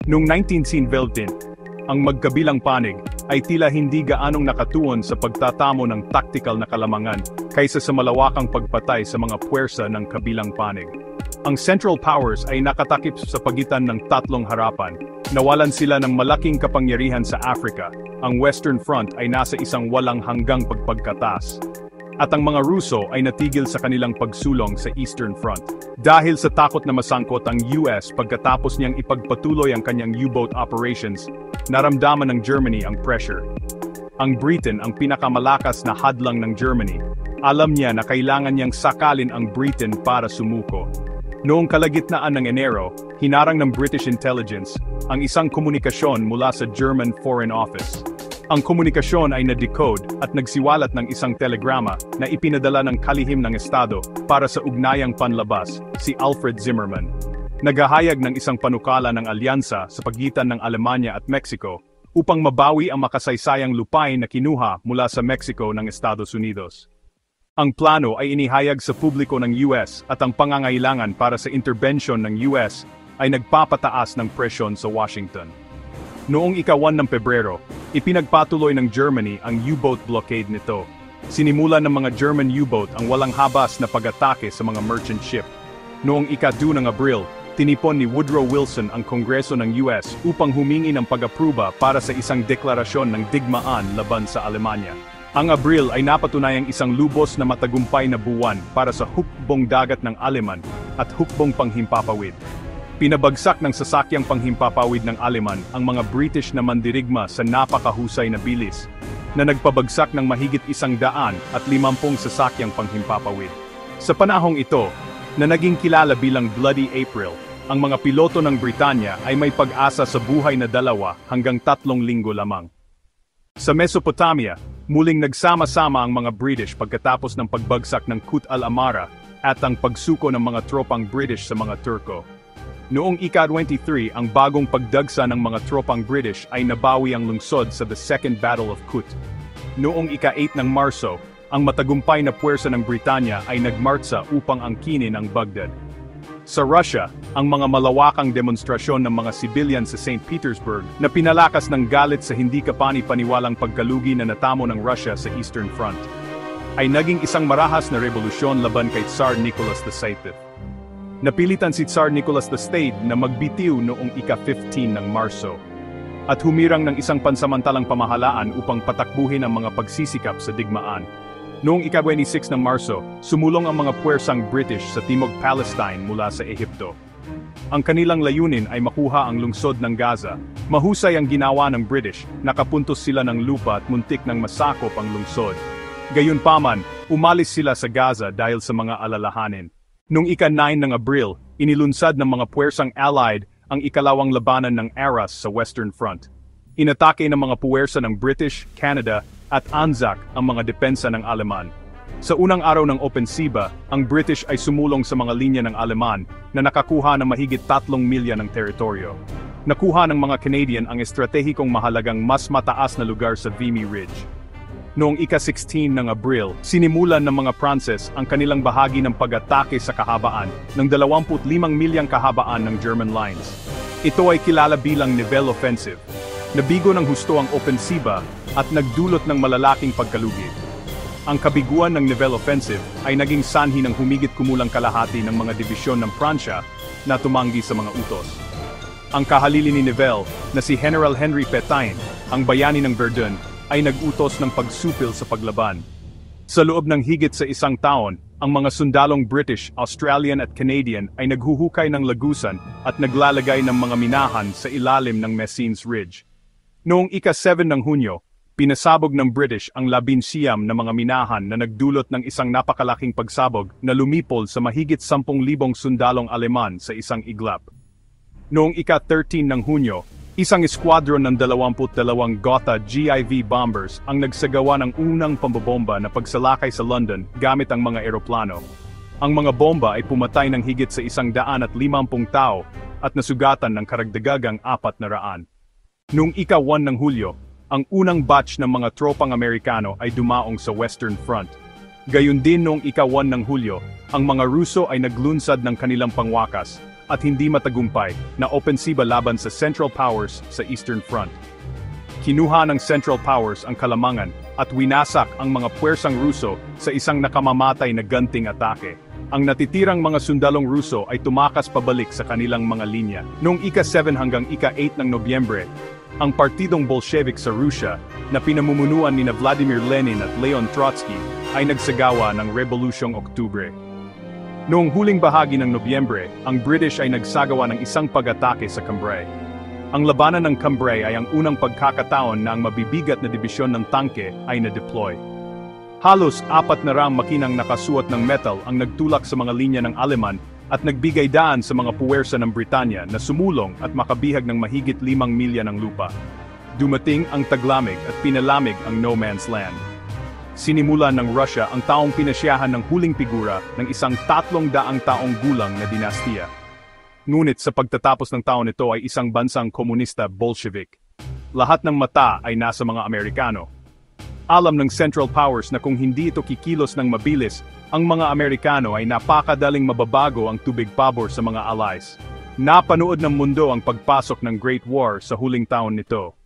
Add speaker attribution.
Speaker 1: Noong 1917, ang magkabilang panig ay tila hindi gaanong nakatuon sa pagtatamo ng taktikal na kalamangan kaysa sa malawakang pagpatay sa mga puwersa ng kabilang panig. Ang Central Powers ay nakatakip sa pagitan ng tatlong harapan. Nawalan sila ng malaking kapangyarihan sa Africa. Ang Western Front ay nasa isang walang hanggang pagpagkatas. At ang mga Ruso ay natigil sa kanilang pagsulong sa Eastern Front. Dahil sa takot na masangkot ang US pagkatapos niyang ipagpatuloy ang kanyang U-boat operations, naramdaman ng Germany ang pressure. Ang Britain ang pinakamalakas na hadlang ng Germany. Alam niya na kailangan niyang sakalin ang Britain para sumuko. Noong kalagitnaan ng Enero, hinarang ng British intelligence ang isang komunikasyon mula sa German Foreign Office. Ang komunikasyon ay na-decode at nagsiwalat ng isang telegrama na ipinadala ng kalihim ng Estado para sa ugnayang panlabas, si Alfred Zimmermann. Naghahayag ng isang panukala ng alyansa sa pagitan ng Alemanya at Mexico upang mabawi ang makasaysayang lupain na kinuha mula sa Mexico ng Estados Unidos. Ang plano ay inihayag sa publiko ng US at ang pangangailangan para sa intervention ng US ay nagpapataas ng presyon sa Washington. Noong ika-1 ng Pebrero, ipinagpatuloy ng Germany ang U-boat blockade nito. Sinimulan ng mga German U-boat ang walang habas na pag-atake sa mga merchant ship. Noong ika-2 ng Abril, tinipon ni Woodrow Wilson ang Kongreso ng US upang humingi ng pag-apruba para sa isang deklarasyon ng digmaan laban sa Alemanya. Ang Abril ay napatunayang isang lubos na matagumpay na buwan para sa hukbong dagat ng Aleman at hukbong panghimpapawid. Pinabagsak ng sasakyang panghimpapawid ng Aleman ang mga British na mandirigma sa napakahusay na bilis, na nagpabagsak ng mahigit 150 sasakyang panghimpapawid. Sa panahong ito, na naging kilala bilang Bloody April, ang mga piloto ng Britanya ay may pag-asa sa buhay na 2 hanggang 3 linggo lamang. Sa Mesopotamia, muling nagsama-sama ang mga British pagkatapos ng pagbagsak ng Kut al-Amara at ang pagsuko ng mga tropang British sa mga Turko. Noong ika-23 ang bagong pagdagsa ng mga tropang British ay nabawi ang lungsod sa the Second Battle of Kut. Noong ika-8 ng Marso, ang matagumpay na puwersa ng Britanya ay nagmartsa upang angkinin ang Baghdad. Sa Russia, ang mga malawakang demonstrasyon ng mga civilian sa St. Petersburg na pinalakas ng galit sa hindi kapani-paniwalang pagkalugi na natamo ng Russia sa Eastern Front, ay naging isang marahas na revolusyon laban kay Tsar Nicholas II. Napilitan si Tsar Nicholas II na magbitiw noong ika-15 ng Marso at humirang ng isang pansamantalang pamahalaan upang patakbuhin ang mga pagsisikap sa digmaan. Noong ika-26 ng Marso, sumulong ang mga puwersang British sa Timog Palestine mula sa Ehipto. Ang kanilang layunin ay makuha ang lungsod ng Gaza. Mahusay ang ginawa ng British, nakapuntos sila ng lupa at muntik ng masakop ang lungsod. Gayunpaman, umalis sila sa Gaza dahil sa mga alalahanin. Noong ika-9 ng Abril, inilunsad ng mga puwersang Allied ang ikalawang labanan ng Arras sa Western Front. Inatake ng mga puwersa ng British, Canada, at Anzac ang mga depensa ng Aleman. Sa unang araw ng opensiba, ang British ay sumulong sa mga linya ng Aleman na nakakuha ng mahigit 3 milya ng teritoryo. Nakuha ng mga Canadian ang estratehikong mahalagang mas mataas na lugar sa Vimy Ridge. Noong ika-16 ng Abril, sinimulan ng mga Pranses ang kanilang bahagi ng pag-atake sa kahabaan ng 25 milyang kahabaan ng German lines. Ito ay kilala bilang Nivelle Offensive. Nabigo ng husto ang opensiba at nagdulot ng malalaking pagkalugi. Ang kabiguan ng Nivelle Offensive ay naging sanhi ng humigit kumulang kalahati ng mga dibisyon ng Pransya na tumanggi sa mga utos. Ang kahalili ni Nivelle, na si General Henry Petain, ang bayani ng Verdun, ay nag-utos ng pagsupil sa paglaban. Sa loob ng higit sa 1 taon, ang mga sundalong British, Australian at Canadian ay naghuhukay ng lagusan at naglalagay ng mga minahan sa ilalim ng Messines Ridge. Noong ika-7 ng Hunyo, pinasabog ng British ang 19 na mga minahan na nagdulot ng isang napakalaking pagsabog na lumipol sa mahigit 10,000 sundalong Aleman sa isang iglap. Noong ika-13 ng Hunyo, isang eskwadron ng 22 Gotha GIV bombers ang nagsagawa ng unang pambobomba na pagsalakay sa London gamit ang mga eroplano. Ang mga bomba ay pumatay ng higit sa 150 tao at nasugatan ng karagdagang 400. Noong ika-1 ng Hulyo, ang unang batch ng mga tropang Amerikano ay dumaong sa Western Front. Gayun din noong ika-1 ng Hulyo, ang mga Ruso ay naglunsad ng kanilang pangwakas at hindi matagumpay na opensiba laban sa Central Powers sa Eastern Front. Kinuha ng Central Powers ang Kalamangan at winasak ang mga puwersang Ruso sa isang nakamamatay na ganting atake. Ang natitirang mga sundalong Ruso ay tumakas pabalik sa kanilang mga linya. Noong ika-7 hanggang ika-8 ng Nobyembre, ang Partidong Bolshevik sa Russia na pinamumunuan ni Vladimir Lenin at Leon Trotsky ay nagsagawa ng Rebolusyong Oktubre. Noong huling bahagi ng Nobyembre, ang British ay nagsagawa ng isang pag-atake sa Cambrai. Ang labanan ng Cambrai ay ang unang pagkakataon na ang mabibigat na dibisyon ng tangke ay na-deploy. Halos 400 makinang nakasuot ng metal ang nagtulak sa mga linya ng Aleman at nagbigay daan sa mga puwersa ng Britanya na sumulong at makabihag ng mahigit 5 milya ng lupa. Dumating ang taglamig at pinalamig ang no man's land. Sinimulan ng Russia ang taong pinasyahan ng huling figura ng isang 300 taong gulang na dinastiya. Ngunit sa pagtatapos ng taon ito ay isang bansang komunista Bolshevik. Lahat ng mata ay nasa mga Amerikano. Alam ng Central Powers na kung hindi ito kikilos ng mabilis, ang mga Amerikano ay napakadaling mababago ang tubig pabor sa mga allies. Napanood ng mundo ang pagpasok ng Great War sa huling taon nito.